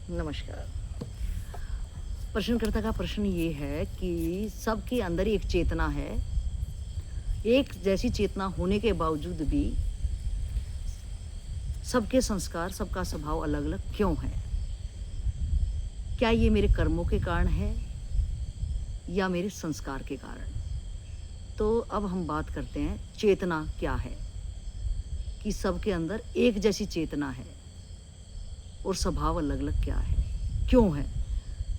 नमस्कार। प्रश्नकर्ता का प्रश्न ये है कि सबके अंदर एक चेतना है। एक जैसी चेतना होने के बावजूद भी सबके संस्कार, सबका स्वभाव अलग-अलग क्यों है? क्या ये मेरे कर्मों के कारण है या मेरे संस्कार के कारण? तो अब हम बात करते हैं चेतना क्या है? कि सबके अंदर एक जैसी चेतना है और स्वभाव अलग-अलग क्या है? क्यों है?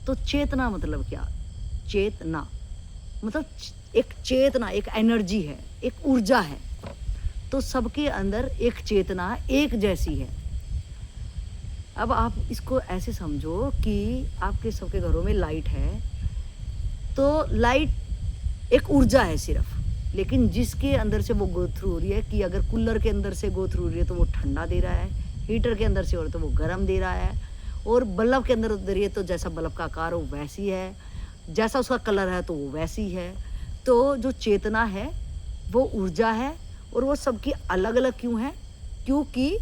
तो चेतना मतलब क्या? चेतना मतलब एक चेतना, एक एनर्जी है, एक ऊर्जा है। तो सबके अंदर एक चेतना एक जैसी है। अब आप इसको ऐसे समझो कि आपके सबके घरों में लाइट है, तो लाइट एक ऊर्जा है सिर्फ, लेकिन जिसके अंदर से वो गो थ्रू हो रही है कि अगर कूलर के अंदर से गो थ्रू हो रही है तो वो ठंडा दे रहा है, हीटर के अंदर से हो रहा है तो वो गर्म दे रहा है, और बल्ब के अंदर दे रही है तो जैसा बल्ब का आकार हो वैसी है, जैसा उसका कलर है तो वो वैसी है। तो जो चेतना है वो ऊर्जा है, और वो सबकी अलग-अलग क्यों है? क्योंकि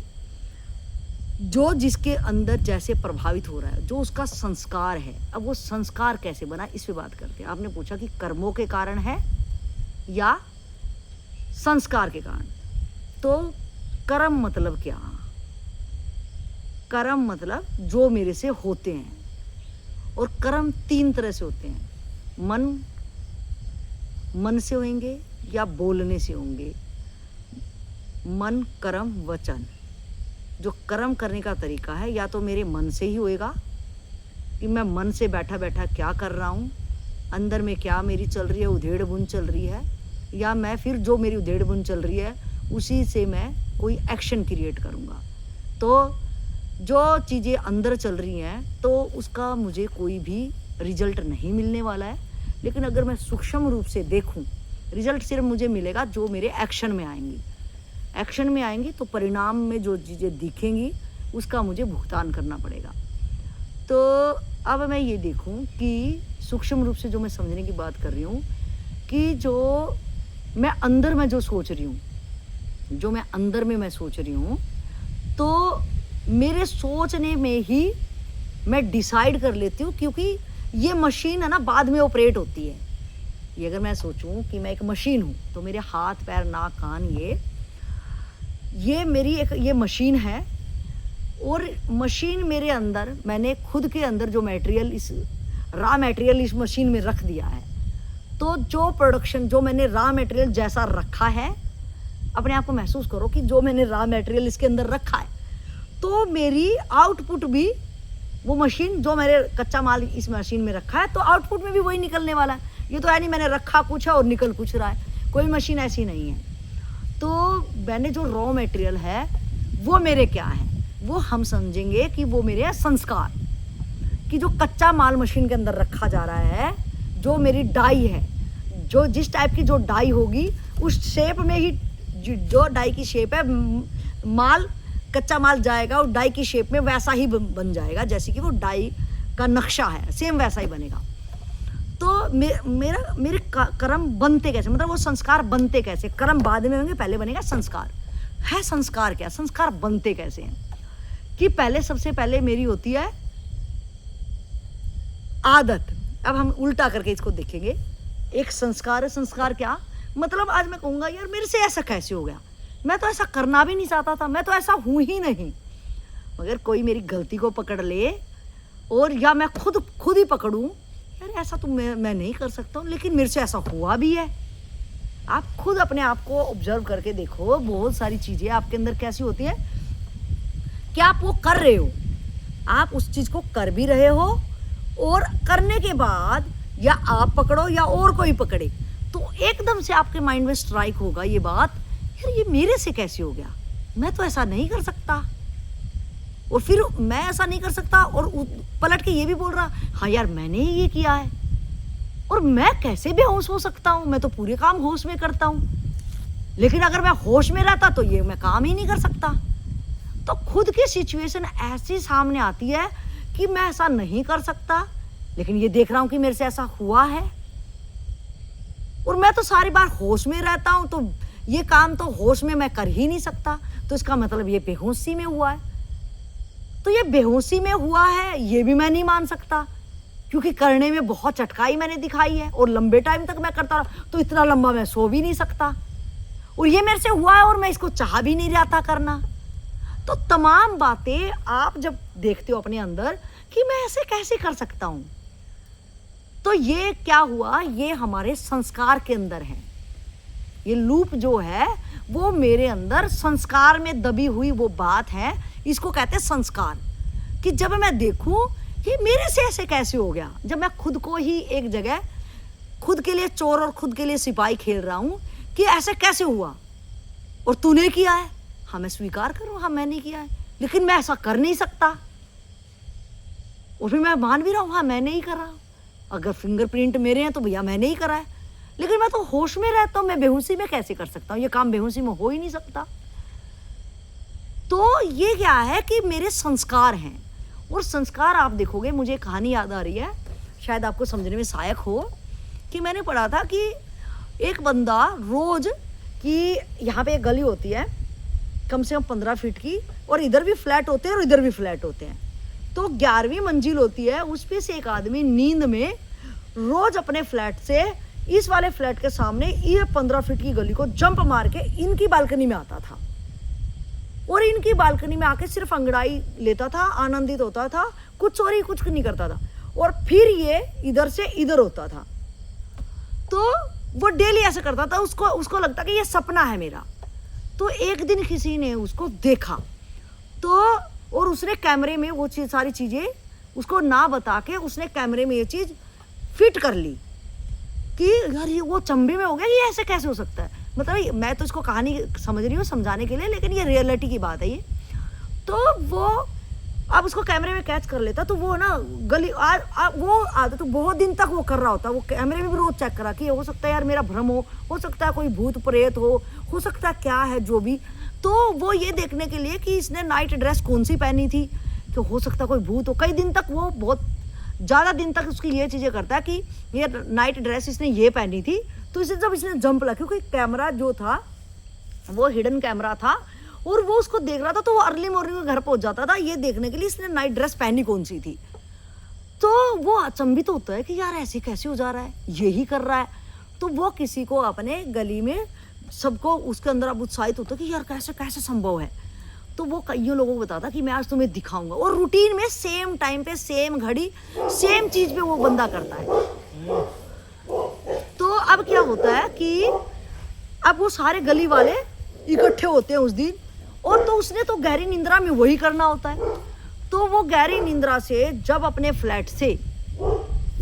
जो जिसके अंदर जैसे प्रभावित हो रहा है, जो उसका संस्कार है। अब वो संस्कार कैसे बना, इस पे बात करते हैं। आपने पूछा कि कर्मों के कारण है या संस्कार के कारण। तो कर्म मतलब क्या? कर्म मतलब जो मेरे से होते हैं, और कर्म 3 तरह से होते हैं। मन से होंगे या बोलने से होंगे। मन, कर्म, वचन। जो कर्म करने का तरीका है, या तो मेरे मन से ही होएगा कि मैं मन से बैठा बैठा क्या कर रहा हूँ, अंदर में क्या मेरी चल रही है, उधेड़ बुन चल रही है, या मैं फिर जो मेरी उधेड़ बुन चल रही है उसी से मैं कोई एक्शन क्रिएट करूँगा। तो जो चीज़ें अंदर चल रही हैं तो उसका मुझे कोई भी रिजल्ट नहीं मिलने वाला है, लेकिन अगर मैं सूक्ष्म रूप से देखूं, रिजल्ट सिर्फ मुझे मिलेगा जो मेरे एक्शन में आएंगी। एक्शन में आएंगी तो परिणाम में जो चीज़ें दिखेंगी उसका मुझे भुगतान करना पड़ेगा। तो अब मैं ये देखूं कि सूक्ष्म रूप से जो मैं समझने की बात कर रही हूँ कि जो मैं अंदर में जो सोच रही हूँ, जो मैं अंदर में मैं सोच रही हूँ, तो मेरे सोचने में ही मैं डिसाइड कर लेती हूँ, क्योंकि ये मशीन है ना बाद में ऑपरेट होती है। ये अगर मैं सोचूं कि मैं एक मशीन हूँ, तो मेरे हाथ, पैर, नाक, कान ये मेरी एक ये मशीन है, और मशीन मेरे अंदर मैंने खुद के अंदर जो मटेरियल, इस रॉ मटेरियल इस मशीन में रख दिया है। तो जो प्रोडक्शन, जो मैंने रॉ मटेरियल जैसा रखा है, अपने आप को महसूस करो कि जो मैंने रॉ मटेरियल इसके अंदर रखा है, तो मेरी आउटपुट भी वो मशीन, जो मेरे कच्चा माल इस मशीन में रखा है, तो आउटपुट में भी वही निकलने वाला है। ये तो है नहीं मैंने रखा कुछ है और निकल कुछ रहा है, कोई मशीन ऐसी नहीं है। तो मैंने जो रॉ मटेरियल है वो मेरे क्या है, वो हम समझेंगे कि वो मेरे संस्कार, कि जो कच्चा माल मशीन के अंदर रखा जा रहा है, जो मेरी डाई है, जो जिस टाइप की जो डाई होगी उस शेप में ही, जो डाई की शेप है, माल कच्चा माल जाएगा और डाई की शेप में वैसा ही बन जाएगा, जैसे कि वो डाई का नक्शा है, सेम वैसा ही बनेगा। तो मेरे कर्म बनते कैसे, मतलब वो संस्कार बनते कैसे? कर्म बाद में होंगे, पहले बनेगा संस्कार। है संस्कार क्या? संस्कार बनते कैसे हैं कि पहले, सबसे पहले मेरी होती है आदत। अब हम उल्टा करके इसको देखेंगे। एक संस्कार है। संस्कार क्या मतलब? आज मैं कहूँगा यार मेरे से ऐसा कैसे हो गया, मैं तो ऐसा करना भी नहीं चाहता था, मैं तो ऐसा हूँ ही नहीं, मगर कोई मेरी गलती को पकड़ ले, और या मैं खुद ही पकड़ूं, यार ऐसा तो मैं नहीं कर सकता हूँ, लेकिन मेरे से ऐसा हुआ भी है। आप खुद अपने आप को ऑब्जर्व करके देखो, बहुत सारी चीज़ें आपके अंदर कैसी होती हैं कि आप वो कर रहे हो, आप उस चीज़ को कर भी रहे हो, और करने के बाद या आप पकड़ो या और कोई पकड़े, तो एकदम से आपके माइंड में स्ट्राइक होगा ये बात, यार ये मेरे से कैसे हो गया, मैं तो ऐसा नहीं कर सकता। और फिर मैं ऐसा नहीं कर सकता, और पलट के ये भी बोल रहा, हाँ यार मैंने ही ये किया है, और मैं कैसे बेहोश हो सकता हूँ, मैं तो पूरे काम होश में करता हूँ, लेकिन अगर मैं होश में रहता तो ये मैं काम ही नहीं कर सकता। तो खुद की सिचुएशन ऐसी सामने आती है कि मैं ऐसा नहीं कर सकता, लेकिन ये देख रहा हूँ कि मेरे से ऐसा हुआ है, और मैं तो सारी बार होश में रहता हूँ, तो ये काम तो होश में मैं कर ही नहीं सकता, तो इसका मतलब ये बेहोशी में हुआ है। तो ये बेहोशी में हुआ है ये भी मैं नहीं मान सकता, क्योंकि करने में बहुत चटकाई मैंने दिखाई है और लंबे टाइम तक मैं करता रहा, तो इतना लंबा मैं सो भी नहीं सकता, और ये मेरे से हुआ है और मैं इसको चाह भी नहीं रहा था करना। तो तमाम बातें आप जब देखते हो अपने अंदर कि मैं ऐसे कैसे कर सकता हूं, तो ये क्या हुआ, ये हमारे संस्कार के अंदर है। ये लूप जो है वो मेरे अंदर संस्कार में दबी हुई वो बात है, इसको कहते हैं संस्कार। कि जब मैं देखूं कि मेरे से ऐसे कैसे हो गया, जब मैं खुद को ही एक जगह खुद के लिए चोर और खुद के लिए सिपाही खेल रहा हूं कि ऐसे कैसे हुआ, और तूने किया है, हाँ मैं स्वीकार करूं, हाँ मैंने किया है, लेकिन मैं ऐसा कर नहीं सकता, और फिर मैं मान भी रहा हूं हाँ मैंने ही करा, अगर फिंगरप्रिंट मेरे हैं तो भैया मैंने ही करा है, लेकिन मैं तो होश में रहता हूं, मैं बेहोशी में कैसे कर सकता हूं, ये काम बेहोशी में हो ही नहीं सकता। तो ये क्या है कि मेरे संस्कार हैं, और संस्कार आप देखोगे, मुझे कहानी याद आ रही है, शायद आपको समझने में सहायक हो, कि मैंने पढ़ा था कि एक बंदा रोज कि यहाँ पे एक गली होती है कम से कम 15 फीट की, और इधर भी फ्लैट होते हैं और इधर भी फ्लैट होते हैं, तो 11वीं मंजिल होती है, उस पे से एक आदमी नींद में रोज अपने फ्लैट से इस वाले फ्लैट के सामने ये 15 फीट की गली को जंप मार के इनकी बालकनी में आता था, और इनकी बालकनी में आके सिर्फ अंगड़ाई लेता था, आनंदित होता था, कुछ चोरी कुछ नहीं करता था, और फिर ये इधर से इधर होता था। तो वो डेली ऐसा करता था, उसको लगता कि ये सपना है मेरा। तो एक दिन किसी ने उसको देखा, तो और उसने कैमरे में वो चीज सारी चीजें उसको ना बता के उसने कैमरे में ये चीज फिट कर ली कि यार ये वो चंबे में हो गया, ये ऐसे कैसे हो सकता है। मतलब मैं तो इसको कहानी समझ रही हूँ समझाने के लिए, लेकिन ये रियलिटी की बात है ये। तो वो अब उसको कैमरे में कैच कर लेता, तो वो ना गली वो आदत तो बहुत दिन तक वो कर रहा होता, वो कैमरे में भी रोज चेक करा कि हो सकता है यार मेरा भ्रम हो सकता है कोई भूत प्रेत हो सकता है क्या है जो भी। तो वो ये देखने के लिए कि इसने नाइट ड्रेस कौन सी पहनी थी, कि हो सकता है कोई भूत हो। कई दिन तक वो बहुत ज़्यादा दिन तक उसकी ये चीज़ें करता है कि ये नाइट ड्रेस इसने ये पहनी थी, तो इसे जब इसने जंप लगा, क्योंकि कैमरा जो था वो हिडन कैमरा था और वो उसको देख रहा था, तो वो अर्ली मॉर्निंग में घर पहुंच जाता था ये देखने के लिए इसने नाइट ड्रेस पहनी कौन सी थी। तो वो अचंभित होता है कि यार ऐसे कैसे हो जा रहा है, यही कर रहा है। तो वो किसी को अपने गली में सबको उसके अंदर अब उत्साहित होता है कि यार कैसे कैसे संभव है। तो वो कईयों लोगों को बताता कि मैं आज तुम्हें दिखाऊंगा, और रूटीन में सेम टाइम पे सेम घड़ी सेम चीज पे वो बंदा करता है। तो अब क्या होता है कि अब वो सारे गली वाले इकट्ठे होते हैं उस दिन, और तो उसने तो गहरी निंद्रा में वही करना होता है। तो वो गहरी निंद्रा से जब अपने फ्लैट से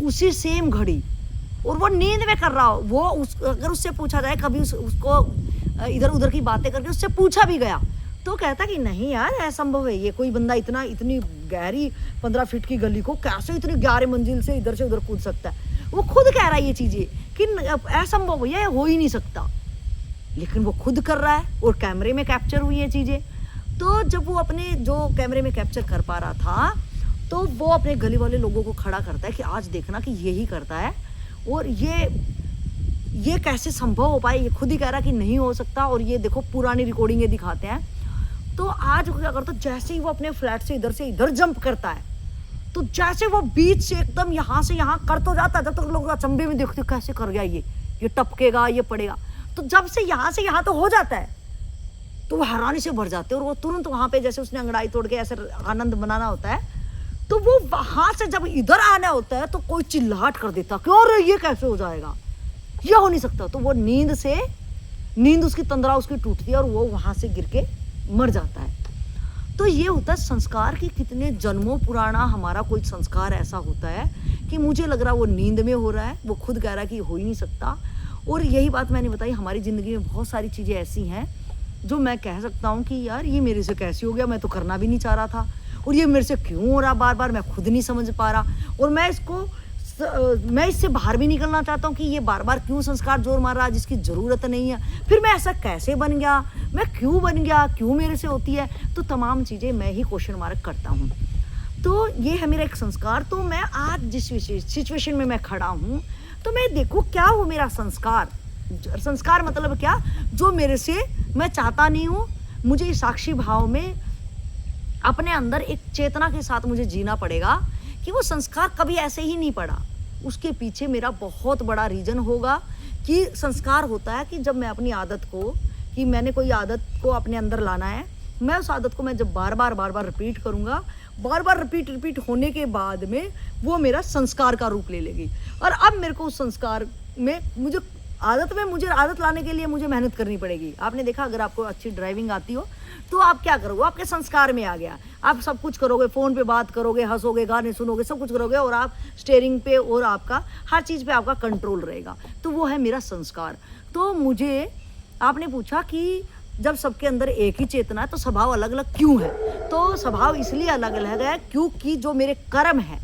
उसी सेम घड़ी, और वो नींद में कर रहा हो, वो अगर उससे पूछा जाए कभी उसको इधर उधर की बातें करके उससे पूछा भी गया, तो कहता कि नहीं यार असंभव है, ये कोई बंदा इतनी गहरी 15 फीट की गली को कैसे इतनी 11 मंजिल से इधर कूद सकता है। वो खुद कह रहा है ये चीजें कि असंभव भैया हो ही नहीं सकता, लेकिन वो खुद कर रहा है और कैमरे में कैप्चर हुई ये चीजें। तो जब वो अपने जो कैमरे में कैप्चर कर पा रहा था, तो वो अपने गली वाले लोगों को खड़ा करता है कि आज देखना कि यही करता है, और ये कैसे संभव हो पाए, ये खुद ही कह रहा कि नहीं हो सकता, और ये देखो पुरानी रिकॉर्डिंग दिखाते हैं। तो आज क्या करता, जैसे ही वो अपने फ्लैट से इधर जंप करता है, तो जैसे वो बीच से एकदम यहाँ से यहाँ कर तो जाता है, जब तक लोग अचंभे में देखते कैसे कर गया ये टपकेगा, ये पड़ेगा। तो जब से यहाँ तो हो जाता है, तो वो हैरानी से भर जाते हैं, और वो तुरंत वहां पे जैसे उसने अंगड़ाई तोड़ के ऐसे आनंद बनाना होता है, तो वो वहां से जब इधर आना होता है तो कोई चिल्लाहट कर देता, क्यों रे ये कैसे हो जाएगा, ये हो नहीं सकता। तो वो नींद उसकी तंद्रा उसकी टूटती है और वो वहां से गिर के मर जाता है। तो ये होता है संस्कार की, कितने जन्मों पुराना हमारा कोई संस्कार ऐसा होता है कि मुझे लग रहा वो नींद में हो रहा है, वो खुद कह रहा है कि हो ही नहीं सकता। और यही बात मैंने बताई, हमारी ज़िंदगी में बहुत सारी चीज़ें ऐसी हैं जो मैं कह सकता हूँ कि यार ये मेरे से कैसे हो गया, मैं तो करना भी नहीं चाह रहा था, और ये मेरे से क्यों हो रहा बार बार, मैं खुद नहीं समझ पा रहा, और मैं इससे बाहर भी निकलना चाहता हूँ कि ये बार बार क्यों संस्कार जोर मार रहा है जिसकी ज़रूरत नहीं है, फिर मैं ऐसा कैसे बन गया, मैं क्यों बन गया, क्यों मेरे से होती है। तो तमाम चीज़ें मैं ही क्वेश्चन मार्क करता हूँ। तो ये है मेरा एक संस्कार। तो मैं आज जिस सिचुएशन में मैं खड़ा हूँ, तो मैं देखूँ क्या वो मेरा संस्कार मतलब क्या, जो मेरे से मैं चाहता नहीं हूँ, मुझे साक्षी भाव में अपने अंदर एक चेतना के साथ मुझे जीना पड़ेगा कि वो संस्कार कभी ऐसे ही नहीं पड़ा। उसके पीछे मेरा बहुत बड़ा रीज़न होगा कि संस्कार होता है कि जब मैं अपनी आदत को, कि मैंने कोई आदत को अपने अंदर लाना है, मैं उस आदत को मैं जब बार बार रिपीट करूँगा, बार बार रिपीट होने के बाद में वो मेरा संस्कार का रूप ले लेगी। और अब मेरे को उस संस्कार में मुझे आदत लाने के लिए मुझे मेहनत करनी पड़ेगी। आपने देखा, अगर आपको अच्छी ड्राइविंग आती हो तो आप क्या करोगे, आपके संस्कार में आ गया, आप सब कुछ करोगे, फ़ोन पे बात करोगे, हंसोगे, गाने सुनोगे, सब कुछ करोगे और आप स्टीयरिंग पे और आपका हर चीज़ पे आपका कंट्रोल रहेगा। तो वो है मेरा संस्कार। तो मुझे आपने पूछा कि जब सबके अंदर एक ही चेतना है तो स्वभाव अलग अलग क्यों है? तो स्वभाव इसलिए अलग अलग है क्योंकि जो मेरे कर्म हैं,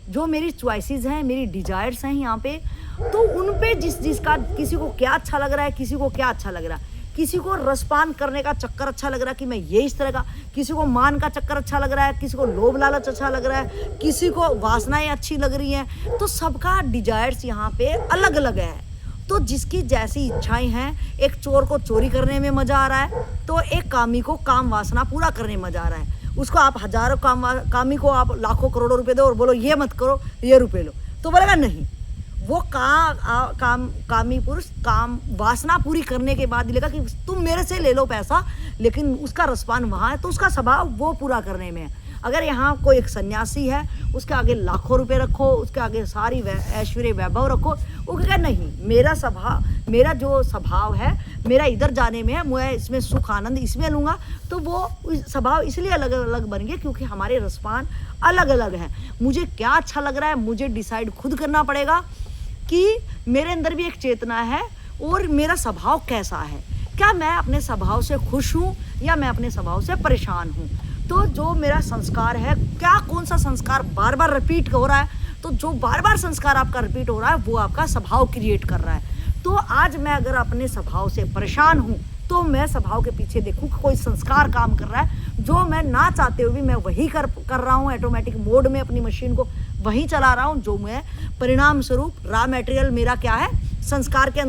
जो मेरी चॉइसेस हैं, मेरी डिजायर्स हैं यहाँ पे, तो उन पे जिसका किसी को क्या अच्छा लग रहा है, किसी को क्या अच्छा लग रहा है, किसी को रसपान करने का चक्कर अच्छा लग रहा है कि मैं ये इस तरह का, किसी को मान का चक्कर अच्छा लग रहा है, किसी को लोभ लालच अच्छा लग रहा है, किसी को वासनाएं अच्छी लग रही हैं। तो सबका डिजायर्स यहाँ पे अलग अलग है। तो जिसकी जैसी इच्छाएं हैं, एक चोर को चोरी करने में मज़ा आ रहा है तो एक कामी को काम वासना पूरा करने में मज़ा आ रहा है। उसको आप हजारों कामी को आप लाखों करोड़ों रुपए दो और बोलो ये मत करो, ये रुपए लो, तो बोलेगा नहीं। वो कामी पुरुष काम वासना पूरी करने के बाद दिलेगा कि तुम मेरे से ले लो पैसा, लेकिन उसका रसपान वहाँ है, तो उसका स्वभाव वो पूरा करने में है। अगर यहाँ कोई एक सन्यासी है, उसके आगे लाखों रुपए रखो, उसके आगे सारी ऐश्वर्य वैभव रखो, वो कहेगा नहीं, मेरा जो स्वभाव है, मेरा इधर जाने में है, मैं इसमें सुख आनंद इसमें लूँगा। तो वो स्वभाव इसलिए अलग अलग बन गए क्योंकि हमारे रसपान अलग अलग हैं। मुझे क्या अच्छा लग रहा है मुझे डिसाइड खुद करना पड़ेगा कि मेरे अंदर भी एक चेतना है और मेरा स्वभाव कैसा है। क्या मैं अपने स्वभाव से खुश हूँ या मैं अपने स्वभाव से परेशान हूँ? तो जो मेरा संस्कार है, क्या कौन सा संस्कार बार बार रिपीट हो रहा है, तो जो बार बार संस्कार आपका रिपीट हो रहा है वो आपका स्वभाव क्रिएट कर रहा है। तो आज मैं अगर अपने स्वभाव से परेशान हूँ तो मैं स्वभाव के पीछे देखूँ कि कोई संस्कार काम कर रहा है, जो मैं ना चाहते हुए भी मैं वही कर रहा हूँ, ऑटोमेटिक मोड में अपनी मशीन को वही चला रहा हूँ, जो मैं परिणाम स्वरूप रॉ मटेरियल मेरा क्या है, संस्कार के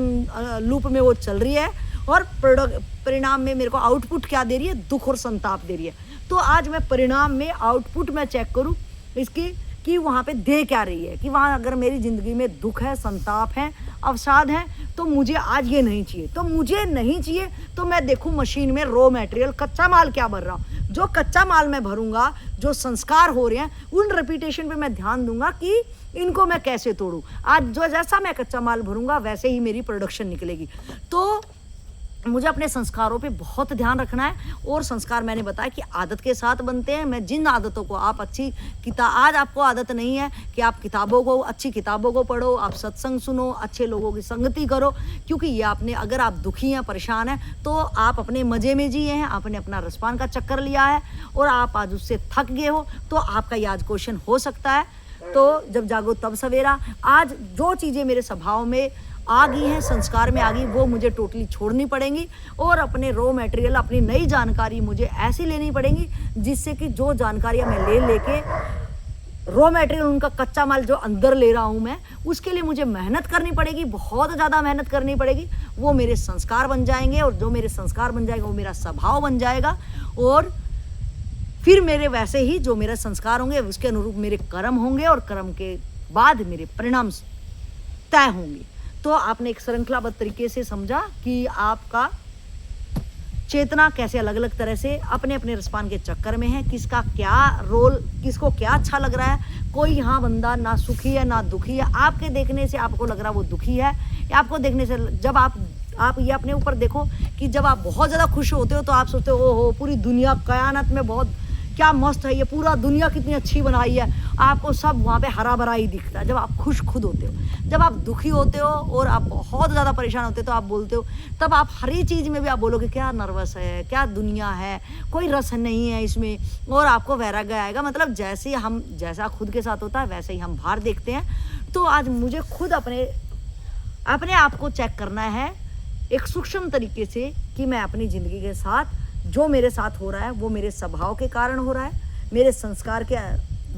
लूप में वो चल रही है और परिणाम में मेरे को आउटपुट क्या दे रही है, दुख और संताप दे रही है। तो आज मैं परिणाम में आउटपुट में चेक करूं इसकी कि वहाँ पे दे क्या रही है, कि वहाँ अगर मेरी ज़िंदगी में दुख है, संताप है, अवसाद है, तो मुझे आज ये नहीं चाहिए। तो मुझे नहीं चाहिए तो मैं देखूं मशीन में रॉ मटेरियल कच्चा माल क्या भर रहा हूँ। जो कच्चा माल मैं भरूंगा, जो संस्कार हो रहे हैं, उन रेपिटेशन पे मैं ध्यान दूंगा कि इनको मैं कैसे तोड़ूं। आज जो जैसा मैं कच्चा माल भरूंगा वैसे ही मेरी प्रोडक्शन निकलेगी। तो मुझे अपने संस्कारों पे बहुत ध्यान रखना है। और संस्कार मैंने बताया कि आदत के साथ बनते हैं। मैं जिन आदतों को आप आज आपको आदत नहीं है कि आप अच्छी किताबों को पढ़ो, आप सत्संग सुनो, अच्छे लोगों की संगति करो, क्योंकि ये अगर आप दुखी हैं, परेशान हैं, तो आप अपने मज़े में जिए हैं, आपने अपना रसपान का चक्कर लिया है और आप आज उससे थक गए हो, तो आपका ये आज क्वेश्चन हो सकता है। तो जब जागो तब सवेरा। आज जो चीज़ें मेरे स्वभाव में आ गई हैं, संस्कार में आ गई, वो मुझे टोटली छोड़नी पड़ेंगी और अपने रॉ मटेरियल, अपनी नई जानकारी मुझे ऐसी लेनी पड़ेंगी जिससे कि जो जानकारियाँ मैं लेके रॉ मटेरियल, उनका कच्चा माल जो अंदर ले रहा हूँ मैं, उसके लिए मुझे मेहनत करनी पड़ेगी, बहुत ज़्यादा मेहनत करनी पड़ेगी। वो मेरे संस्कार बन जाएंगे और जो मेरे संस्कार बन जाएगा वो मेरा स्वभाव बन जाएगा और फिर मेरे वैसे ही जो मेरे संस्कार होंगे उसके अनुरूप मेरे कर्म होंगे और कर्म के बाद मेरे परिणाम तय होंगे। तो आपने एक श्रृंखलाबद्ध तरीके से समझा कि आपका चेतना कैसे अलग अलग तरह से अपने अपने रसपान के चक्कर में है, किसका क्या रोल, किसको क्या अच्छा लग रहा है। कोई यहाँ बंदा ना सुखी है ना दुखी है, आपके देखने से आपको लग रहा है वो दुखी है, या आपको देखने से जब आप ये अपने ऊपर देखो कि जब आप बहुत ज़्यादा खुश होते हो तो आप सोचते हो ओहो पूरी दुनिया कयानत में बहुत क्या मस्त है, ये पूरा दुनिया कितनी अच्छी बनाई है, आपको सब वहाँ पे हरा भरा ही दिखता है। जब आप खुश खुद होते हो, जब आप दुखी होते हो और आप बहुत ज़्यादा परेशान होते हो तो आप बोलते हो, तब आप हर ही चीज़ में भी आप बोलोगे क्या नर्वस है, क्या दुनिया है, कोई रस नहीं है इसमें, और आपको वैराग्य आएगा। मतलब जैसा खुद के साथ होता है वैसे ही हम बाहर देखते हैं। तो आज मुझे खुद अपने आप को चेक करना है एक सूक्ष्म तरीके से कि मैं अपनी ज़िंदगी के साथ जो मेरे साथ हो रहा है वो मेरे स्वभाव के कारण हो रहा है, मेरे संस्कार के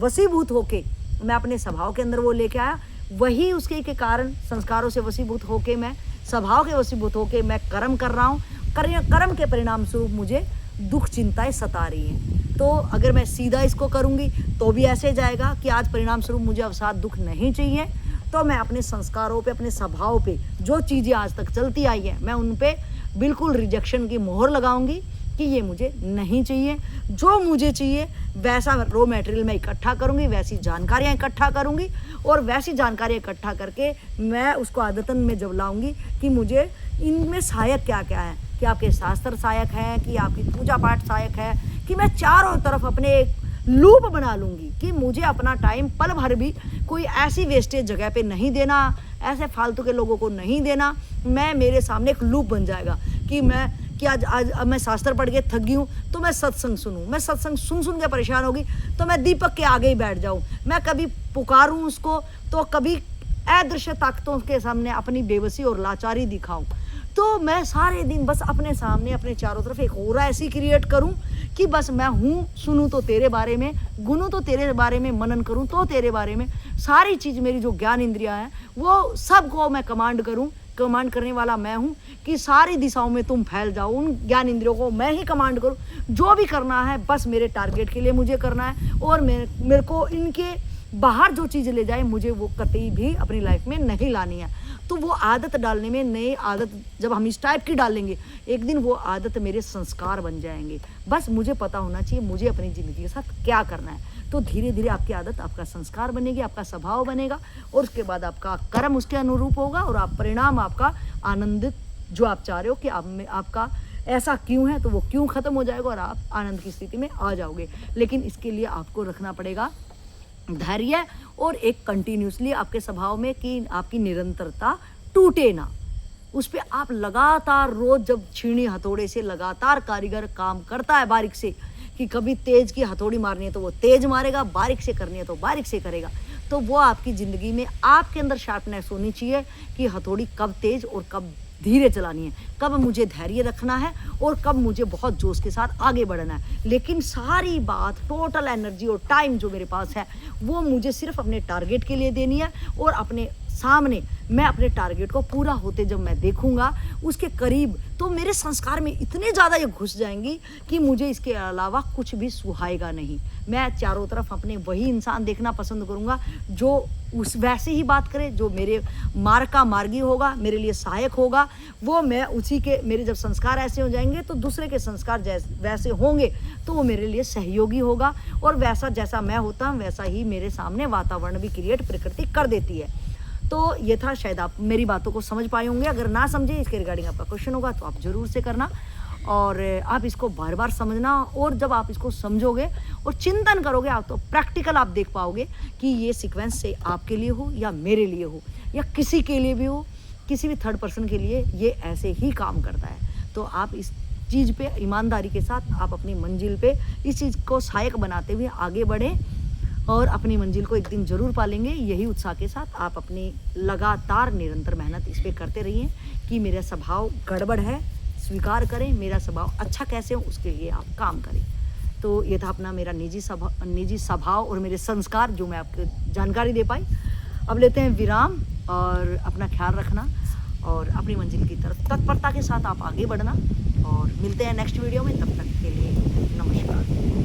वशीभूत होके मैं अपने स्वभाव के अंदर वो लेके आया, वही उसके के कारण संस्कारों से वशीभूत होके मैं स्वभाव के वशीभूत होके मैं कर्म कर रहा हूँ। कर्म के परिणाम स्वरूप मुझे दुख चिंताएं सता रही हैं। तो अगर मैं सीधा इसको करूँगी तो भी ऐसे जाएगा कि आज परिणाम स्वरूप मुझे अवसाद दुख नहीं चाहिए, तो मैं अपने संस्कारों पे, अपने स्वभाव पे जो चीज़ें आज तक चलती आई हैं, मैं उन पे बिल्कुल रिजेक्शन की मोहर लगाऊंगी कि ये मुझे नहीं चाहिए। जो मुझे चाहिए वैसा रॉ मटेरियल मैं इकट्ठा करूँगी, वैसी जानकारियाँ इकट्ठा करूँगी, और वैसी जानकारियाँ इकट्ठा करके मैं उसको आदतन में जब लाऊंगी कि मुझे इनमें सहायक क्या क्या है, कि आपके शास्त्र सहायक हैं, कि आपकी पूजा पाठ सहायक है, कि मैं चारों तरफ अपने एक लूप बना लूँगी कि मुझे अपना टाइम पल भर भी कोई ऐसी वेस्टेज जगह पे नहीं देना, ऐसे फालतू के लोगों को नहीं देना। मैं मेरे सामने एक लूप बन जाएगा कि आज मैं शास्त्र पढ़ के थक गई हूँ तो मैं सत्संग सुनूँ, मैं सत्संग सुन के परेशान होगी तो मैं दीपक के आगे ही बैठ जाऊँ, मैं कभी पुकारूँ उसको तो कभी अदृश्य ताकतों के सामने अपनी बेबसी और लाचारी दिखाऊँ। तो मैं सारे दिन बस अपने सामने अपने चारों तरफ एक और ऐसी क्रिएट करूं कि बस मैं हूँ, सुनूं तो तेरे बारे में, गुनूं तो तेरे बारे में, मनन करूं तो तेरे बारे में, सारी चीज़ मेरी जो ज्ञान इंद्रियां हैं वो सबको मैं कमांड करूं। कमांड करने वाला मैं हूं कि सारी दिशाओं में तुम फैल जाओ, उन ज्ञान इंद्रियों को मैं ही कमांड करूं। जो भी करना है बस मेरे टारगेट के लिए मुझे करना है, और मेरे को इनके बाहर जो चीज़ ले जाए मुझे वो कतई भी अपनी लाइफ में नहीं लानी है। तो वो आदत डालने में, नई आदत जब हम इस टाइप की डालेंगे एक दिन वो आदत मेरे संस्कार बन जाएंगे। बस मुझे पता होना चाहिए मुझे अपनी ज़िंदगी के साथ क्या करना है। तो धीरे धीरे आपकी आदत आपका संस्कार बनेगी, आपका स्वभाव बनेगा, और उसके बाद आपका कर्म उसके अनुरूप होगा, और आप परिणाम आपका आनंदित जो आप चाह रहे हो कि आप में आपका ऐसा क्यों है तो वो क्यों ख़त्म हो जाएगा और आप आनंद की स्थिति में आ जाओगे। लेकिन इसके लिए आपको रखना पड़ेगा धैर्य और एक कंटिन्यूसली आपके स्वभाव में कि आपकी निरंतरता टूटे ना। उस पर आप लगातार रोज जब छीनी हथौड़े से लगातार कारीगर काम करता है बारीक से, कि कभी तेज की हथौड़ी मारनी है तो वो तेज मारेगा, बारीक से करनी है तो बारीक से करेगा, तो वो आपकी ज़िंदगी में आपके अंदर शार्पनेस होनी चाहिए कि हथौड़ी कब तेज और कब धीरे चलानी है, कब मुझे धैर्य रखना है और कब मुझे बहुत जोश के साथ आगे बढ़ना है। लेकिन सारी बात, टोटल एनर्जी और टाइम जो मेरे पास है वो मुझे सिर्फ अपने टारगेट के लिए देनी है, और अपने सामने मैं अपने टारगेट को पूरा होते जब मैं देखूंगा उसके करीब, तो मेरे संस्कार में इतने ज़्यादा ये घुस जाएंगी कि मुझे इसके अलावा कुछ भी सुहाएगा नहीं। मैं चारों तरफ अपने वही इंसान देखना पसंद करूँगा जो उस वैसे ही बात करे, जो मेरे मार्ग का मार्गी होगा, मेरे लिए सहायक होगा। वो मैं उसी के, मेरे जब संस्कार ऐसे हो जाएंगे तो दूसरे के संस्कार वैसे होंगे तो वो मेरे लिए सहयोगी होगा, और वैसा जैसा मैं होता हूँ वैसा ही मेरे सामने वातावरण भी क्रिएट प्रकृति कर देती है। तो ये था, शायद आप मेरी बातों को समझ पाए होंगे। अगर ना समझे इसके रिगार्डिंग आपका क्वेश्चन होगा तो आप ज़रूर से करना, और आप इसको बार बार समझना, और जब आप इसको समझोगे और चिंतन करोगे आप तो प्रैक्टिकल आप देख पाओगे कि ये सीक्वेंस से आपके लिए हो या मेरे लिए हो या किसी के लिए भी हो, किसी भी थर्ड पर्सन के लिए ये ऐसे ही काम करता है। तो आप इस चीज़ पे ईमानदारी के साथ आप अपनी मंजिल पे इस चीज़ को सहायक बनाते हुए आगे बढ़ें, और अपनी मंजिल को एक दिन ज़रूर पालेंगे। यही उत्साह के साथ आप अपनी लगातार निरंतर मेहनत इस पर करते रहिए कि मेरा स्वभाव गड़बड़ है, स्वीकार करें, मेरा स्वभाव अच्छा कैसे हो उसके लिए आप काम करें। तो ये था अपना मेरा निजी स्वभाव और मेरे संस्कार जो मैं आपको जानकारी दे पाई। अब लेते हैं विराम, और अपना ख्याल रखना और अपनी मंजिल की तरफ तत्परता के साथ आप आगे बढ़ना, और मिलते हैं नेक्स्ट वीडियो में। तब तक के लिए नमस्कार।